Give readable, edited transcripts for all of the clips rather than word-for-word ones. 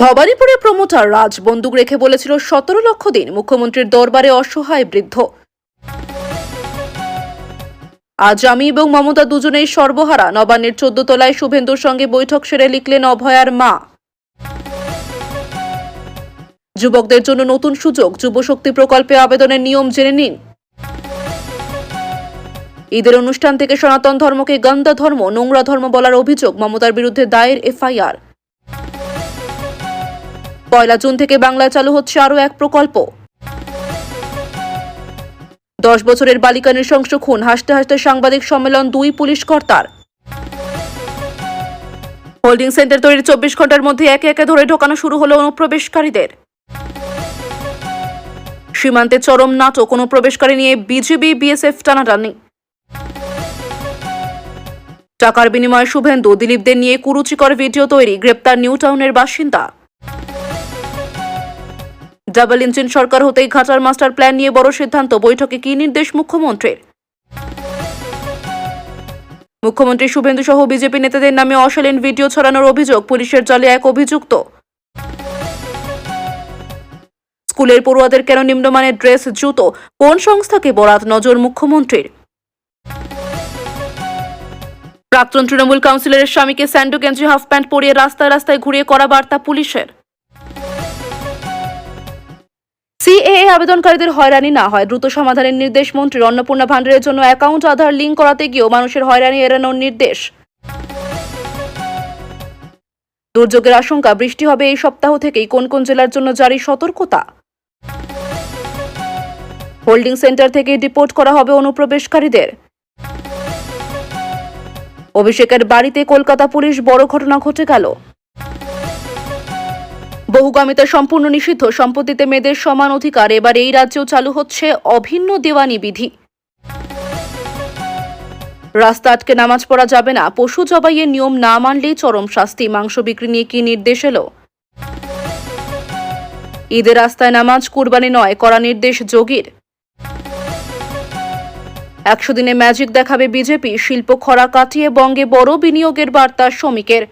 ভবানীপুরে promoter রাজ বন্দুক রেখে বলেছিল 17 লক্ষ দিন, মুখ্যমন্ত্রীর দরবারে অসহায় বৃদ্ধ। আজ আমি এবং মমতা দুজনেই সর্বহারা। নবান্নের 14 তলায় শুভেন্দুর সঙ্গে বৈঠক সেরে লিখলেন অভয়ার মা। যুবকদের জন্য নতুন সুযোগ, যুবশক্তি প্রকল্পে আবেদনের নিয়ম জেনে নিন। ঈদের অনুষ্ঠান থেকে সনাতন ধর্মকে গন্দা ধর্ম, নোংরা ধর্ম বলার অভিযোগ, মমতার বিরুদ্ধে দায়ের এফআইআর। 1 জুন থেকে বাংলায় চালু হচ্ছে আরও এক প্রকল্প। 10 বছরের বালিকা নৃশংস খুন, হাসতে হাসতে সাংবাদিক সম্মেলন 2 পুলিশ কর্তার। হোল্ডিং সেন্টার তৈরির 24 ঘন্টার মধ্যে একে একে ধরে ঢোকানো শুরু হলো অনুপ্রবেশকারীদের। সীমান্তে চরম নাটক, অনুপ্রবেশকারী নিয়ে বিজিবি বিএসএফ টানাটানি। টাকার বিনিময়ে শুভেন্দু দিলীপদের নিয়ে কুরুচিকর ভিডিও তৈরি, গ্রেপ্তার নিউ টাউনের বাসিন্দা। ডাবল ইঞ্জিন সরকার হতেই ঘাটার মাস্টার প্ল্যান নিয়ে বড় সিদ্ধান্ত, বৈঠকে কি নির্দেশ মুখ্যমন্ত্রীর? মুখ্যমন্ত্রী শুভেন্দু সহ বিজেপি নেতাদের নামে অশালীন ভিডিও ছড়ানোর অভিযোগ, পুলিশের জালে এক অভিযুক্ত। স্কুলের পড়ুয়াদের কেন নিম্নমানের ড্রেস, জুতো, কোন সংস্থাকে বরাত, নজর মুখ্যমন্ত্রীর। প্রাক্তন তৃণমূল কাউন্সিলরের স্বামীকে স্যান্ডো গেঞ্জি হাফ প্যান্ট পরিয়ে রাস্তায় রাস্তায় ঘুরিয়ে করা বার্তা পুলিশের। সিএএ আবেদনকারীদের হয়রানি না হয়, দ্রুত সমাধানের নির্দেশ মন্ত্রীর। অন্নপূর্ণা ভান্ডারের জন্য অ্যাকাউন্ট আধার লিঙ্ক করাতে গিয়েও মানুষের হয়রানি এড়ানোর নির্দেশ। দুর্যোগের আশঙ্কা, বৃষ্টি হবে এই সপ্তাহ থেকেই, কোন কোন জেলার জন্য জারি সতর্কতা। হোল্ডিং সেন্টার থেকে ডিপোর্ট করা হবে অনুপ্রবেশকারীদের। অভিষেকের বাড়িতে কলকাতা পুলিশ, বড় ঘটনা ঘটে গেল। বহুগামিতা সম্পূর্ণ নিষিদ্ধ, সম্পত্তিতে মেয়েদের সমান অধিকার, এবার এই রাজ্যেও চালু হচ্ছে অভিন্ন দেওয়ানি বিধি। রাস্তা আটকে নামাজ পড়া যাবে না, পশু জবাইয়ের নিয়ম না মানলেই চরম শাস্তি। মাংস বিক্রি নিয়ে কি নির্দেশ এলো? ঈদের রাস্তায় নামাজ, কুরবানি নয়, করা নির্দেশ যোগীর। 100 দিনে ম্যাজিক দেখাবে বিজেপি, শিল্প খরা কাটিয়ে বঙ্গে বড় বিনিয়োগের বার্তা শ্রমিকের।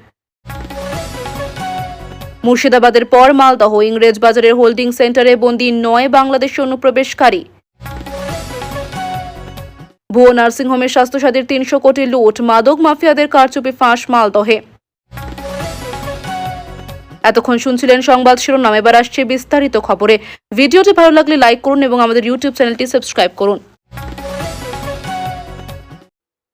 মুর্শিদাবাদের পর মালদহ, ইংরেজ বাজারের হোল্ডিং সেন্টারে বন্দী 9 বাংলাদেশি অনুপ্রবেশকারী। ভুয়ো নার্সিংহোমের স্বাস্থ্যসাথীর 300 কোটি লুট, মাদক মাফিয়াদের কারচুপি ফাঁস মালদহে। এতক্ষণ শুনছিলেন সংবাদ শিরোনাম, এবার আসছে বিস্তারিত খবরে। ভিডিওটি ভালো লাগলে লাইক করুন এবং আমাদের ইউটিউব চ্যানেলটি সাবস্ক্রাইব করুন।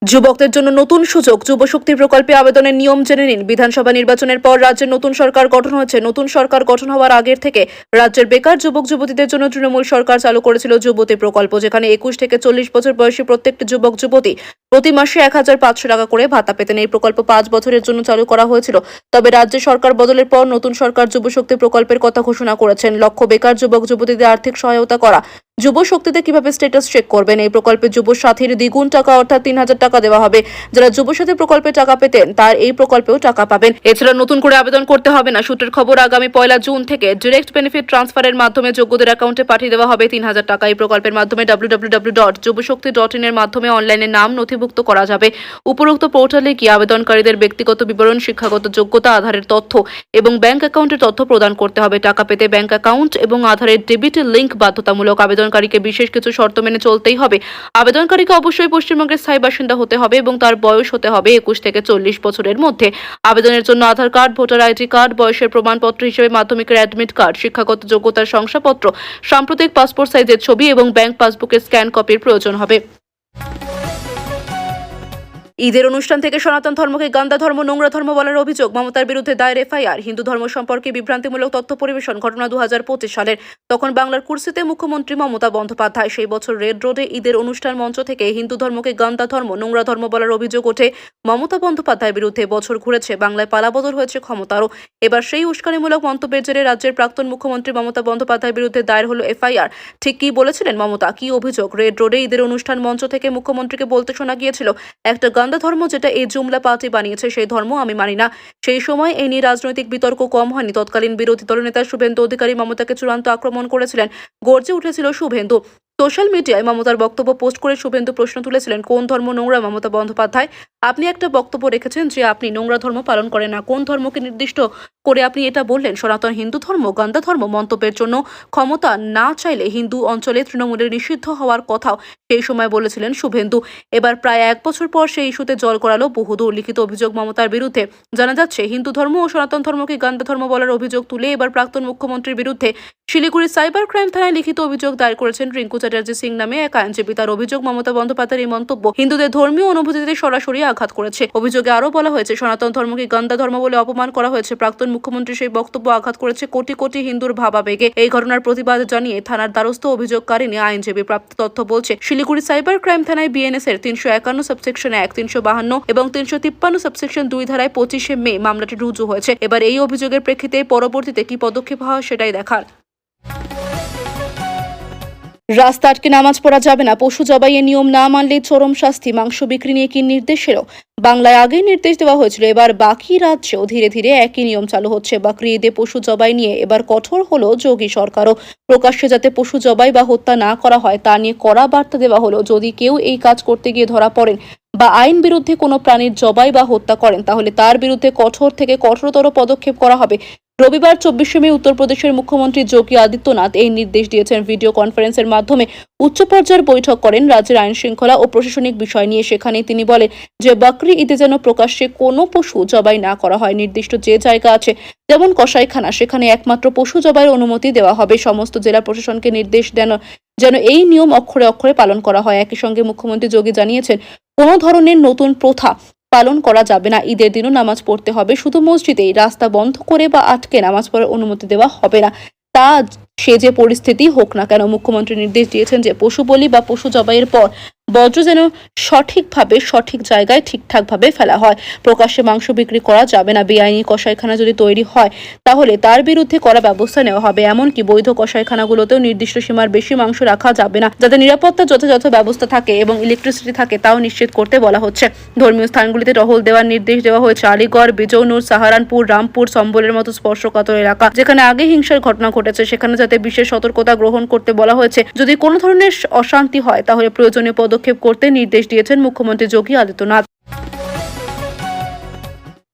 যুবকদের জন্য নতুন সুযোগ, যুবশক্তি প্রকল্পে আবেদনের নিয়ম জেনে নিন। বিধানসভা নির্বাচনের পর রাজ্যে নতুন সরকার গঠন হয়েছে। নতুন সরকার গঠন হওয়ার আগের থেকে রাজ্যের বেকার যুবক যুবতীদের জন্য তৃণমূল সরকার চালু করেছিল যুবতী প্রকল্প, যেখানে 21 থেকে 40 বছর বয়সী প্রত্যেকটি যুবক যুবতী প্রতি মাসে 1500 টাকা করে ভাতা পেতেন। এই প্রকল্প 5 বছরের জন্য চালু করা হয়েছিল। তবে রাজ্য সরকার বদলের পর নতুন সরকার যুবশক্তি প্রকল্পের কথা ঘোষণা করেছেন। লক্ষ্য বেকার যুবক যুবতীদের আর্থিক সহায়তা করা। যুবশক্তিতে কিভাবে স্ট্যাটাস চেক করবেন? এই প্রকল্পে যুব সাথীর দ্বিগুণ টাকা অর্থাৎ 3000 টাকা দেওয়া হবে। যারা যুবসাথী প্রকল্পে টাকা পেতেন তার এই প্রকল্পেও টাকা পাবেন। এছাড়া নতুন করে আবেদন করতে হবে না। সূত্রের খবর, আগামী 1 জুন থেকে ডিরেক্ট বেনিফিট ট্রান্সফারের মাধ্যমে যোগ্যদের অ্যাকাউন্টে পাঠিয়ে দেওয়া হবে 3000 টাকা। এই প্রকল্পের মাধ্যমে www.jubashakti.in এর মাধ্যমে অনলাইনে নাম নথিভুক্ত করা যাবে। উপরোক্ত পোর্টালে গিয়ে আবেদনকারীদের ব্যক্তিগত বিবরণ, শিক্ষাগত যোগ্যতা, আধারের তথ্য এবং ব্যাংক অ্যাকাউন্টের তথ্য প্রদান করতে হবে। টাকা পেতে ব্যাংক অ্যাকাউন্ট এবং আধারের ডেবিট লিংক বাধ্যতামূলক। আবেদনকারীকে বিশেষ কিছু শর্ত মেনে চলতেই হবে। আবেদনকারীকে অবশ্যই পশ্চিমবঙ্গের স্থায়ী বাসিন্দা হতে হবে এবং তার বয়স হতে হবে 21 থেকে 40 বছরের মধ্যে। আবেদনের জন্য আধার কার্ড, ভোটার আইডি কার্ড, বয়সের প্রমাণপত্র হিসেবে মাধ্যমিকের অ্যাডমিট কার্ড, শিক্ষাগত যোগ্যতার শংসাপত্র, সাম্প্রতিক পাসপোর্ট সাইজের ছবি এবং ব্যাংক পাসবুকের স্ক্যান কপির প্রয়োজন হবে। ঈদের অনুষ্ঠান থেকে সনাতন ধর্মকে গান্দা ধর্ম, নোংরা ধর্ম বলার অভিযোগ, মমতার বিরুদ্ধে দায়ের এফআইআর। হিন্দু ধর্ম সম্পর্কে বিভ্রান্তিমূলক তথ্য পরিবেশন, ঘটনা 2025 সালের। তখন বাংলার কুর্সিতে মুখ্যমন্ত্রী মমতা বন্দ্যোপাধ্যায়। সেই বছর রেড রোডে ঈদের অনুষ্ঠান মঞ্চ থেকে হিন্দু ধর্মকে গান্দা ধর্ম, নোংরা ধর্ম বলার অভিযোগ ওঠে মমতা বন্দ্যোপাধ্যায়ের বিরুদ্ধে। বছর ঘুরেছে, বাংলায় পালাবদল হয়েছে ক্ষমতারও। এবার সেই উস্কানিমূলক মন্তব্যের জেরে রাজ্যের প্রাক্তন মুখ্যমন্ত্রী মমতা বন্দ্যোপাধ্যায়ের বিরুদ্ধে দায়ের হলো এফআইআর। ঠিক কি বলেছিলেন মমতা, কি অভিযোগ? রেড রোডে ঈদের অনুষ্ঠান মঞ্চ থেকে মুখ্যমন্ত্রীকে বলতে শোনা গিয়েছিল, একটা গান্দা ধর্ম যেটা এই জুমলা পার্টি বানিয়েছে সেই ধর্ম আমি মানি না। সেই সময় এই নিয়ে রাজনৈতিক বিতর্ক কম হয়নি। তৎকালীন বিরোধী দলনেতা শুভেন্দু অধিকারী মমতাকে চূড়ান্ত আক্রমণ করেছিলেন। গর্জে উঠেছিল শুভেন্দু। সোশ্যাল মিডিয়ায় মমতার বক্তব্য পোস্ট করে শুভেন্দু প্রশ্ন তুলেছিলেন, কোন ধর্ম নোংরা? মমতা বন্দ্যোপাধ্যায়, আপনি একটা বক্তব্য রেখেছেন যে আপনি নোংরা ধর্ম পালন করেন না। কোন ধর্মকে নির্দিষ্ট করে আপনি এটা বললেন? সনাতন হিন্দু ধর্ম, গান্দা ধর্ম? মন্তব্যের জন্য ক্ষমতা না চাইলে হিন্দু অঞ্চলে তৃণমূলের নিষিদ্ধ হওয়ার কথাও সেই সময় বলেছিলেন শুভেন্দু। এবার প্রায় 1 বছর পর সেই ইস্যুতে জল গড়ালো বহুদূর। লিখিত অভিযোগ মমতার বিরুদ্ধে। জানা যাচ্ছে, হিন্দু ধর্ম ও সনাতন ধর্মকে গান্দা ধর্ম বলার অভিযোগ তুলে এবার প্রাক্তন মুখ্যমন্ত্রীর বিরুদ্ধে শিলিগুড়ি সাইবার ক্রাইম থানায় লিখিত অভিযোগ দায়ের করেছেন রিঙ্কু চ্যাটার্জি সিং নামে এক আইনজীবী। তার অভিযোগ, মমতা বন্দ্যোপাধ্যায়ের এই মন্তব্য হিন্দুদের ধর্মীয় অনুভূতিতে সরাসরি আঘাত করেছে। অভিযোগে আরও বলা হয়েছে, সনাতন ধর্মকে গান্দা ধর্ম বলে অপমান করা হয়েছে। প্রাক্তন মুখ্যমন্ত্রীর সেই বক্তব্য আঘাত করেছে কোটি কোটি হিন্দুর ভাবাবেগে। এই ঘটনার প্রতিবাদ জানিয়ে থানার দ্বারস্থ অভিযোগকারিনী আইনজীবী। প্রাপ্ত তথ্য বলছে, শিলিগুড়ি সাইবার ক্রাইম থানায় বিএনএস এর 351 সাবসেকশন 1, 352 এবং 353 সাবসেকশন 2 ধারায় 25শে মে মামলাটি রুজু হয়েছে। এবার এই অভিযোগের প্রেক্ষিতে পরবর্তীতে কি পদক্ষেপ হয় সেটাই দেখার। রাস্তা আটকে নামাজ পড়া যাবে না, পশু জবাইয়ের নিয়ম না মানলে চরম শাস্তি। মাংস বিক্রি নিয়ে কি নির্দেশ এলো? বাংলায় আগেই নির্দেশ দেওয়া হয়েছিল, এবার বাকি রাজ্যেও ধীরে ধীরে একই নিয়ম চালু হচ্ছে। বাকরি ঈদে পশু জবাই নিয়ে এবার কঠোর হলো যোগী সরকারও। প্রকাশ্যে যাতে পশু জবাই বা হত্যা না করা হয় তা নিয়ে কড়া বার্তা দেওয়া হলো। যদি কেউ এই কাজ করতে গিয়ে ধরা পড়েন বা আইন বিরুদ্ধে কোনো প্রাণীর জবাই বা হত্যা করেন, তাহলে তার বিরুদ্ধে কঠোর থেকে কঠোরতর পদক্ষেপ করা হবে। রবিবার 24শে মে উত্তরপ্রদেশের মুখ্যমন্ত্রী যোগী আদিত্যনাথ এই নির্দেশ দিয়েছেন। ভিডিও কনফারেন্সের মাধ্যমে উচ্চ পর্যায়ের বৈঠক করেন রাজ্যের আইন শৃঙ্খলা ও প্রশাসনিক বিষয় নিয়ে। সেখানে তিনি বলেন যে বাকরি ঈদে যেন প্রকাশ্যে কোনো পশু জবাই না করা হয়। নির্দিষ্ট যে জায়গা আছে, যেমন কসাইখানা, সেখানে একমাত্র পশু জবাইয়ের অনুমতি দেওয়া হবে। সমস্ত জেলা প্রশাসনকে নির্দেশ দেন যেন এই নিয়ম অক্ষরে অক্ষরে পালন করা হয়। একই সঙ্গে মুখ্যমন্ত্রী যোগী জানিয়েছেন, কোনো ধরনের নতুন প্রথা পালন করা যাবে না। ঈদের দিনও নামাজ পড়তে হবে, শুধু মসজিদেই। রাস্তা বন্ধ করে বা আটকে নামাজ পড়ার অনুমতি দেওয়া হবে না, তা সে যে পরিস্থিতি হোক না কেন। মুখ্যমন্ত্রী নির্দেশ দিয়েছেন যে পশু বলি বা পশু জবাইয়ের পর বর্জ্য যেন সঠিকভাবে সঠিক জায়গায় ঠিকঠাকভাবে ফেলা হয়। প্রকাশ্যে মাংস বিক্রি করা যাবে না। বেআইনি কসাইখানা যদি তৈরি হয় তাহলে তার বিরুদ্ধে কড়া ব্যবস্থা নেওয়া হবে। এমনকি বৈধ কসাইখানাগুলোতেও নির্দিষ্ট সীমার বেশি মাংস রাখা যাবে না। যাতে নিরাপত্তার যথাযথ ব্যবস্থা থাকে এবং ইলেকট্রিসিটি থাকে তাও নিশ্চিত করতে বলা হচ্ছে। ধর্মীয় স্থানগুলিতে টহল দেওয়ার নির্দেশ দেওয়া হয়েছে। আলিগড়, বিজয়নুর, সাহারানপুর, রামপুর, সম্বলের মতো স্পর্শকাতর এলাকা যেখানে আগে হিংসার ঘটনা ঘটেছে, সেখানে যাতে বিশেষ সতর্কতা গ্রহণ করতে বলা হয়েছে। যদি কোনো ধরনের অশান্তি হয় তাহলে প্রয়োজনীয় পদক্ষেপ করতে নির্দেশ দিয়েছেন মুখ্যমন্ত্রী যোগী আদিত্যনাথ।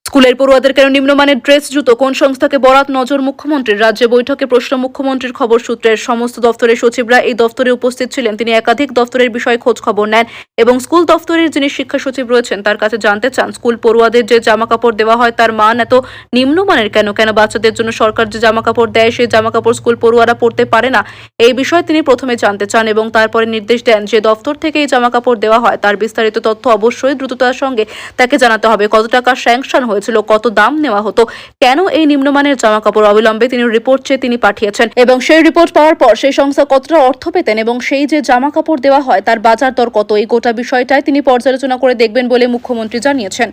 স্কুলের পড়ুয়াদের কেন নিম্নমানের ড্রেস, জুতো? কোন সংস্থাকে বরাত? নজর মুখ্যমন্ত্রীর। রাজ্যে বৈঠকে প্রশ্ন মুখ্যমন্ত্রীর খবর সূত্রের। সমস্ত দফতরের সচিবরা এই দফতরে উপস্থিত ছিলেন। তিনি একাধিক দফতরের বিষয়ে খোঁজ খবর নেন এবং স্কুল দফতরের যিনি শিক্ষা সচিব রয়েছেন তার কাছে জানতে চান, স্কুল পড়ুয়াদের যে জামা কাপড় দেওয়া হয় তার মান এত নিম্নমানের কেন? কেন বাচ্চাদের জন্য সরকার যে জামা কাপড় দেয় সেই জামা কাপড় স্কুল পড়ুয়ারা পড়তে পারে না? এই বিষয়ে তিনি প্রথমে জানতে চান এবং তারপরে নির্দেশ দেন যে দফতর থেকে এই জামা কাপড় দেওয়া হয় তার বিস্তারিত তথ্য অবশ্যই দ্রুততার সঙ্গে তাকে জানাতে হবে। কত টাকা স্যাংশন হয়েছিল, কত দাম নেওয়া হতো, কেন এই নিম্নমানের জামা কাপড়? অবিলম্বে তিনি রিপোর্ট চেয়ে তিনি পাঠিয়েছেন এবং সেই রিপোর্ট পাওয়ার পর সেই সংস্থা কতটা অর্থ পেতেন এবং সেই যে জামা কাপড় দেওয়া হয় তার বাজার দর কত, এই গোটা বিষয়টাই তিনি পর্যালোচনা করে দেখবেন বলে মুখ্যমন্ত্রী জানিয়েছেন।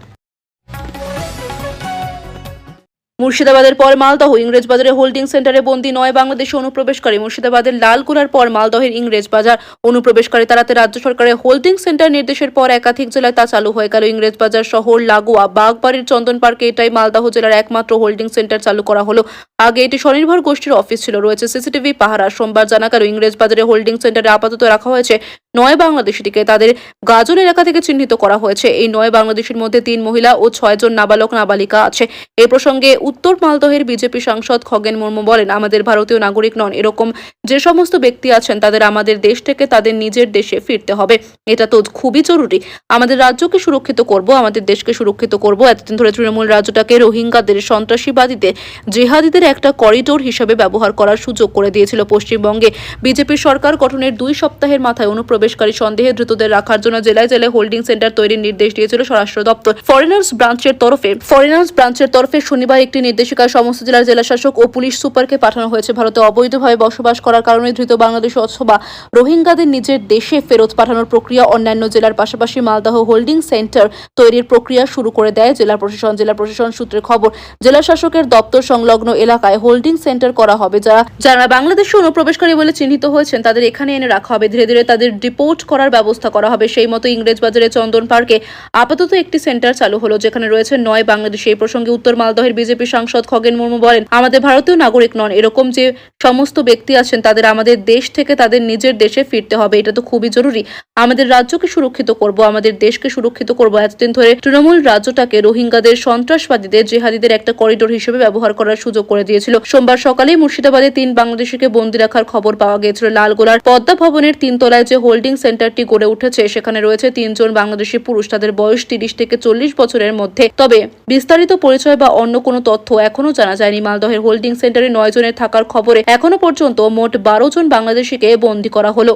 মুর্শিদাবাদের পর মালদহ। ইংরেজবাজারে হোল্ডিং সেন্টারে বন্দী 9 বাংলাদেশি অনুপ্রবেশকারী। মুর্শিদাবাদের লালকুড়ার পর মালদহের ইংরেজবাজার অনুপ্রবেশকারী তাড়াতে রাজ্য সরকারের হোল্ডিং সেন্টার নির্দেশের পর একাধিক জেলায় তা চালু হয়ে গেল। ইংরেজবাজার শহর লাগোয়া বাগবাড়ির চন্দন পার্কে এটাই মালদহ জেলার একমাত্র হোল্ডিং সেন্টার চালু করা হলো। আগে এটি স্বনির্ভর গোষ্ঠীর অফিস ছিল, রয়েছে সিসিটিভি পাহারা। সোমবার জানা গেল ইংরেজবাজারে হোল্ডিং সেন্টারে আপাতত রাখা হয়েছে 9 বাংলাদেশিটিকে। তাদের গাজল এলাকা থেকে চিহ্নিত করা হয়েছে। এই 9 বাংলাদেশির মধ্যে 3 মহিলা ও 6 জন নাবালক নাবালিকা আছে। এই প্রসঙ্গে উত্তর মালদহের বিজেপি সাংসদ খগেন মুর্মু বলেন, আমাদের ভারতীয় নাগরিক নন এরকম যে সমস্ত ব্যক্তি আছেন তাদের আমাদের দেশ থেকে তাদের নিজের দেশে ফিরতে হবে। এটা তো খুবই জরুরি। আমাদের রাজ্যকে সুরক্ষিত করব, আমাদের দেশকে সুরক্ষিত করব। এতদিন ধরে তৃণমূল রাজ্যটাকে রোহিঙ্গাদের, সন্ত্রাসীবাদীদের, জেহাদিদের একটা করিডোর হিসেবে ব্যবহার করার সুযোগ করে দিয়েছিল। পশ্চিমবঙ্গে বিজেপির সরকার গঠনের 2 সপ্তাহের মাথায় অনুপ্রবেশকারী সন্দেহে ধৃতদের রাখার জন্য জেলায় জেলায় হোল্ডিং সেন্টার তৈরির নির্দেশ দিয়েছিল স্বরাষ্ট্র দপ্তর। ফরেনার্স ব্রাঞ্চের তরফে শনিবার একটি নির্দেশিকা সমস্ত জেলার জেলাশাসক ও পুলিশ সুপারকে পাঠানো হয়েছে। ভারতে অবৈধভাবে বসবাস করার কারণে ধৃত বাংলাদেশি অথবা রোহিঙ্গাদের নিজের দেশে ফেরত পাঠানোর প্রক্রিয়া অন্যান্য জেলার পাশাপাশি মালদহ হোল্ডিং সেন্টার তৈরির প্রক্রিয়া শুরু করে দেয় জেলা প্রশাসন। জেলা প্রশাসন সূত্রে খবর, জেলা শাসকের দপ্তর সংলগ্ন এলাকায় হোল্ডিং সেন্টার করা হবে। যারা বাংলাদেশি অনুপ্রবেশকারী বলে চিহ্নিত হয়েছেন তাদের এখানে এনে রাখা হবে। ধীরে ধীরে তাদের রিপোর্ট করার ব্যবস্থা করা হবে। সেই মতো ইংরেজবাজারে চন্দন পার্কে আপাতত একটি সেন্টার চালু হলো, যেখানে রয়েছে 9 বাংলাদেশি। এই প্রসঙ্গে উত্তর মালদহের বিজেপি সাংসদ খগেন মুর্মু বলেন, আমাদের ভারতীয় নাগরিক নন, এরকম যে সমস্ত ব্যক্তি আছেন তাদের আমাদের দেশ থেকে তাদের নিজের দেশে ফিরতে হবে। এটা তো খুবই জরুরি। আমাদের রাজ্যকে সুরক্ষিত করব, আমাদের দেশকে সুরক্ষিত করব। এতদিন ধরে তৃণমূল রাজ্যটাকে রোহিঙ্গাদের, সন্ত্রাসবাদীদের, জেহাদিদের একটা করিডোর হিসেবে ব্যবহার করার সুযোগ করে দিয়েছিল। সোমবার সকালে মুর্শিদাবাদে 3 বাংলাদেশিকে বন্দী রাখার খবর পাওয়া গিয়েছিল। লালগোলার পদ্মা ভবনের 3 তলায় যে হোল্ডিং সেন্টারটি গড়ে উঠেছে, সেখানে রয়েছে 3 জন বাংলাদেশি পুরুষ। তাদের বয়স 30 থেকে 40 বছরের মধ্যে। তবে বিস্তারিত পরিচয় বা অন্য কোনো তথ্য এখনো জানা যায়নি। মালদহের হোল্ডিং সেন্টারে 9 জনের থাকার খবরে এখনো পর্যন্ত মোট 12 জন বাংলাদেশিকে বন্দী করা হলো।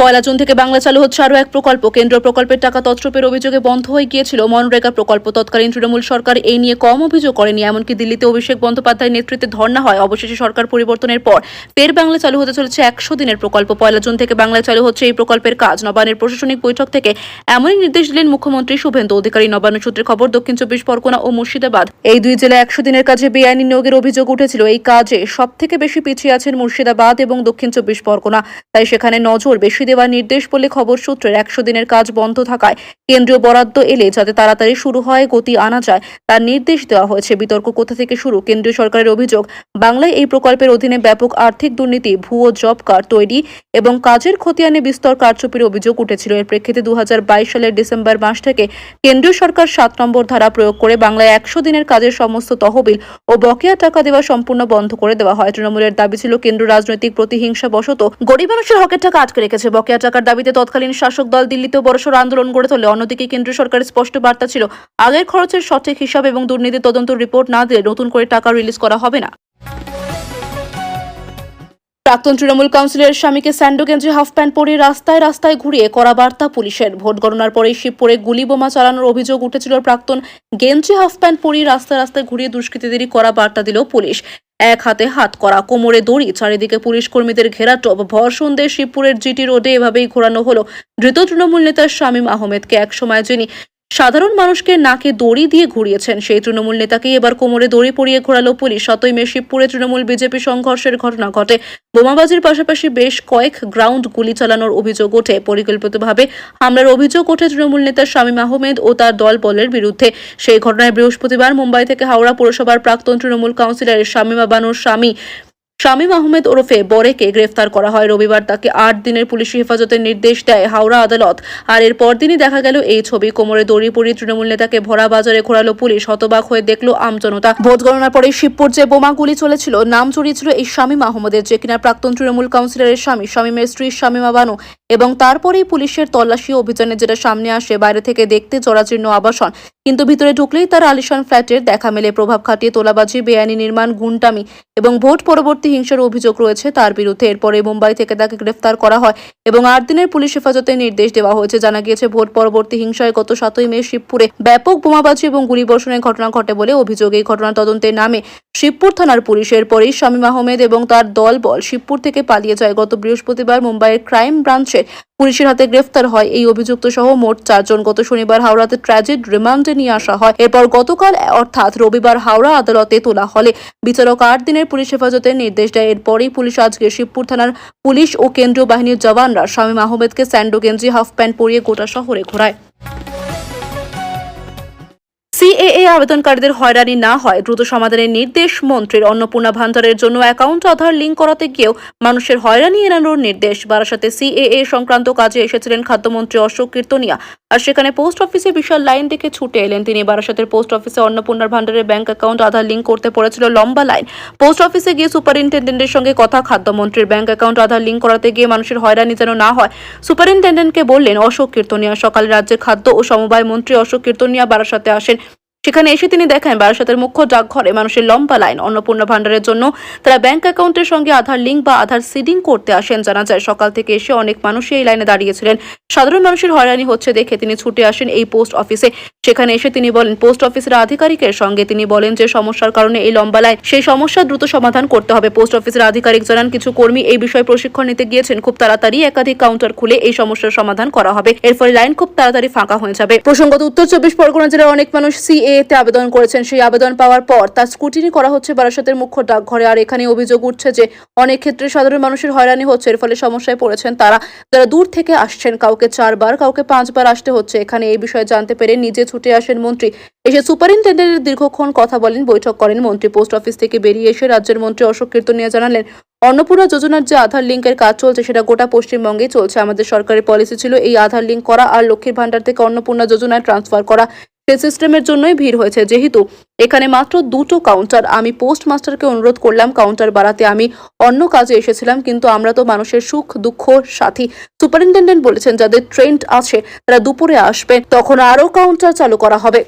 1 জুন থেকে বাংলা চালু হচ্ছে আরও এক প্রকল্প। কেন্দ্র প্রকল্পের টাকা তছরূপের অভিযোগে বন্ধ হয়ে গিয়েছিল মনরেগা প্রকল্প। তৎকালীন তৃণমূল সরকার এই নিয়ে কম অভিযোগ করেনি। এমনকি দিল্লিতে অভিষেক বন্দ্যোপাধ্যায়ের নেতৃত্বে ধর্ণা হয়। অবশেষে সরকার পরিবর্তনের পর ফের বাংলা চালু হতে চলেছে 100 দিনের প্রকল্প। 1 জুন থেকে বাংলায় চালু হচ্ছে এই প্রকল্পের কাজ। নবান্নের প্রশাসনিক বৈঠক থেকে এমনই নির্দেশ দিলেন মুখ্যমন্ত্রী শুভেন্দু অধিকারী। নবান্ন সূত্রে খবর, দক্ষিণ 24 পরগনা ও মুর্শিদাবাদ এই 2 জেলায় 100 দিনের কাজে বেআইনি নিয়োগের অভিযোগ উঠেছিল। এই কাজে সবথেকে বেশি পিছিয়ে আছেন মুর্শিদাবাদ এবং দক্ষিণ 24 পরগনা। তাই সেখানে নজর বেশি দেওয়ার নির্দেশ বলে খবর সূত্রের। 100 দিনের কাজ বন্ধ থাকায় কেন্দ্রীয় বরাদ্দ এলে যাতে তাড়াতাড়ি শুরু হয়, গতি আনা যায়, তার নির্দেশ দেওয়া হয়েছে। বিতর্ক কোথা থেকে শুরু? কেন্দ্রীয় সরকারের অভিযোগ, বাংলায় এই প্রকল্পের অধীনে ব্যাপক আর্থিক দুর্নীতি, ভুয়ো জব কার্ড তৈরি এবং কাজের খতিয়ানে বিস্তর কারচুপির অভিযোগ উঠেছিল। এর প্রেক্ষিতে 2022 সালের ডিসেম্বর মাস থেকে কেন্দ্রীয় সরকার 7 নম্বর ধারা প্রয়োগ করে বাংলায় 100 দিনের কাজের সমস্ত তহবিল ও বকেয়া টাকা দেওয়া সম্পূর্ণ বন্ধ করে দেওয়া হয়। তৃণমূলের দাবি ছিল কেন্দ্র রাজনৈতিক প্রতিহিংসা বশত গরিব মানুষের হকের টাকা আটকে রেখেছে। বকেয়া টাকার দাবিতে তৎকালীন শাসক দল দিল্লিতেও বড়সড় আন্দোলন গড়ে তোলে। অন্যদিকে কেন্দ্রীয় সরকারের স্পষ্ট বার্তা ছিল, আগের খরচের সঠিক হিসাব এবং দুর্নীতি তদন্ত রিপোর্ট না দিলে নতুন করে টাকা রিলিজ করা হবে না। প্রাক্তন তৃণমূল কাউন্সিলরের স্বামীকে স্যান্ডো গেঞ্জি, হাফ প্যান্ট পরিয়ে রাস্তায় রাস্তায় ঘুরিয়ে করা বার্তা পুলিশের। ভোট গণনার পরেই শিবপুরে গুলি বোমা চালানোর অভিযোগ উঠেছিল। প্রাক্তন গেঞ্জি, হাফ প্যান্ট পরিয়ে রাস্তায় রাস্তায় ঘুরিয়ে দুষ্কৃতীদেরই করা বার্তা দিল পুলিশ। এক হাতে হাত করা, কোমরে দড়ি, চারিদিকে পুলিশ কর্মীদের ঘেরাটোপ। ভর সন্ধ্যে শিবপুরের জিটি রোডে এভাবেই ঘোরানো হলো ধৃত তৃণমূল নেতা শামীম আহমেদকে। এক সময় যিনি সাধারণ মানুষকে নাকে দড়ি দিয়ে ঘুরিয়েছেন, সেই তৃণমূল নেতাকেই এবার কোমরে দড়ি পরিয়ে ঘোরালো পুলিশ। 7 মে শিবপুরে তৃণমূল বিজেপি সংঘর্ষের ঘটনা ঘটে। বোমাবাজির পাশাপাশি বেশ কয়েক গ্রাউন্ড গুলি চালানোর অভিযোগ ওঠে। পরিকল্পিতভাবে হামলার অভিযোগ ওঠে তৃণমূল নেতা শামীম আহমেদ ও তার দল বলের বিরুদ্ধে। সেই ঘটনায় বৃহস্পতিবার মুম্বাই থেকে হাওড়া পুরসভার প্রাক্তন তৃণমূল কাউন্সিলর শামীমা বানুর স্বামী শামীম আহমেদ ওরফে বরেকে গ্রেফতার করা হয়। রবিবার তাকে 8 দিনের পুলিশি হেফাজতের নির্দেশ দেয় হাওড়া আদালত। আর এর পরদিনই দেখা গেল এই ছবি। কোমরে দড়ি পরিয়ে তৃণমূল নেতাকে ভরা বাজারে ঘোরালো পুলিশ। হতবাক হয়ে দেখলো আমজনতা। ভোট গণনার পরে শিবপুর যে বোমা গুলি চলেছিল, নাম জড়িয়েছিল এই শামীম আহমেদের, যে কিনা প্রাক্তন তৃণমূল কাউন্সিলরের স্বামী। শামীমের স্ত্রী শামীমা বানু। এবং তারপরেই পুলিশের তল্লাশি অভিযানে যেটা সামনে আসে, বাইরে থেকে দেখতে জরাজীর্ণ আবাসন, কিন্তু ভিতরে ঢুকলেই তার আলিশান ফ্ল্যাটের দেখা মেলে। প্রভাব খাটিয়ে তোলাবাজি, বেআইনি নির্মাণ, গুন্ডামি এবং ভোট পরবর্তী হিংসার অভিযোগ রয়েছে তার বিরুদ্ধে। এরপরে মুম্বাই থেকে তাকে গ্রেফতার করা হয় এবং 8 দিনের পুলিশ হেফাজতের নির্দেশ দেওয়া হয়েছে। জানা গিয়েছে, ভোট পরবর্তী হিংসায় গত 7 মে শিবপুরে ব্যাপক বোমাবাজি এবং গুলিবর্ষণের ঘটনা ঘটে বলে অভিযোগ। এই ঘটনা তদন্তের নামে শিবপুর থানার পুলিশের পরেই শামীম আহমেদ এবং তার দলবল শিবপুর থেকে পালিয়ে যায়। গত বৃহস্পতিবার মুম্বাইয়ের ক্রাইম ব্রাঞ্চের পুলিশের হাতে গ্রেফতার হয় এই অভিযুক্ত সহ মোট 4 জন। গত শনিবার হাওড়াতে ট্র্যাজেড রিমান্ডে নিয়ে আসা হয়। এরপর গতকাল অর্থাৎ রবিবার হাওড়া আদালতে তোলা হলে বিচারক 8 দিনের পুলিশ হেফাজতের নির্দেশ দেয়। এরপরেই পুলিশ আজকে শিবপুর থানার পুলিশ ও কেন্দ্রীয় বাহিনীর জওয়ানরা শামীম আহমেদকে স্যান্ডো গেঞ্জি, হাফ প্যান্ট পরিয়ে গোটা শহরে ঘোরায়। সিএএ আবেদনকারীদের হয়রানি না হয় দ্রুত সমাধানের নির্দেশ মন্ত্রীর। অন্নপূর্ণা ভান্ডারের জন্য অ্যাকাউন্ট আধার লিঙ্ক করাতে গিয়েও মানুষের হয়রানি এড়ানোর নির্দেশ। বারাসাতে সিএএ সংক্রান্ত কাজে এসেছিলেন খাদ্যমন্ত্রী অশোক কীর্তনিয়া, আর সেখানে পোস্ট অফিসে বিশাল লাইন দেখে ছুটে এলেন তিনি। বারাসাতের পোস্ট অফিসে অন্নপূর্ণার ভান্ডারের ব্যাংক অ্যাকাউন্ট আধার লিঙ্ক করতে পড়েছিল লম্বা লাইন। পোস্ট অফিসে গিয়ে সুপারিনটেন্ডেন্টের সঙ্গে কথা খাদ্যমন্ত্রীর। ব্যাংক অ্যাকাউন্ট আধার লিঙ্ক করাতে গিয়ে মানুষের হয়রানি যেন না হয়, সুপারিনটেন্ডেন্টকে বললেন অশোক কীর্তনিয়া। সকালে রাজ্যের খাদ্য ও সমবায় মন্ত্রী অশোক কীর্তনিয়া বারাসাতে আসেন। সেখানে এসে তিনি দেখেন বারাসাতের মুখ্য ডাকঘরে মানুষের লম্বা লাইন। অন্নপূর্ণা ভান্ডারের জন্য তারা ব্যাংক অ্যাকাউন্টের সঙ্গে আধার লিঙ্ক বা আধার সিডিং করতে আসেন। জানা যায়, সকাল থেকে এসে অনেক মানুষই এই লাইনে দাঁড়িয়েছিলেন। সাধারণ মানুষের হয়রানি হচ্ছে দেখে তিনি ছুটে আসেন এই পোস্ট অফিসে। সেখানে এসে তিনি বলেন পোস্ট অফিসের আধিকারিকের সঙ্গে, তিনি বলেন যে সমস্যার কারণে এই লম্বা লাইন, সেই সমস্যা দ্রুত সমাধান করতে হবে। পোস্ট অফিসের আধিকারিক জানান কিছু কর্মী এই বিষয়ে প্রশিক্ষণ নিতে গিয়েছেন, খুব তাড়াতাড়ি একাধিক কাউন্টার খুলে এই সমস্যার সমাধান করা হবে। এর ফলে লাইন খুব তাড়াতাড়ি ফাঁকা হয়ে যাবে। প্রসঙ্গত, উত্তর 24 পরগনা জেলার অনেক মানুষ সিএ এতে আবেদন করেছেন। সেই আবেদন পাওয়ার পর তার স্ক্রুটিনি করা হচ্ছে বারাসাতের মুখ্য ডাকঘরে। আর এখানে অভিযোগ উঠছে যে অনেক ক্ষেত্রে সাধারণ মানুষের হয়রানি হচ্ছে, এর ফলে সমস্যায় পড়েছেন তারা, যারা দূর থেকে আসছেন। কাউকে 4 বার, কাউকে 5 বার আসতে হচ্ছে। এখানে এই বিষয়ে জানতে পেরে নিজে ছুটে আসেন মন্ত্রী। এসে সুপারিনটেন্ডেন্টের দীর্ঘক্ষণ কথা বলেন, বৈঠক করেন মন্ত্রী। পোস্ট অফিস থেকে বেরিয়ে এসে রাজ্যের মন্ত্রী অশোক কীর্তনিয়া জানালেন, অন্নপূর্ণা যোজনার যে আধার লিঙ্কের কাজ চলছে সেটা গোটা পশ্চিমবঙ্গেই চলছে। আমাদের সরকারের পলিসি ছিল এই আধার লিঙ্ক করা আর লক্ষ্মীর ভান্ডার থেকে অন্নপূর্ণা যোজনায় ট্রান্সফার করা। সেই সিস্টেমের জন্যই ভিড় হয়েছে। যেহেতু এখানে মাত্র 2টো কাউন্টার, আমি পোস্ট মাস্টারকে অনুরোধ করলাম কাউন্টার বাড়াতে। আমি অন্য কাজে এসেছিলাম, কিন্তু আমরা তো মানুষের সুখ দুঃখ সাথী। সুপারিনটেন্ডেন্ট বলেছেন যাদের ট্রেন্ড আছে তারা দুপুরে আসবে, তখন আরও কাউন্টার চালু করা হবে।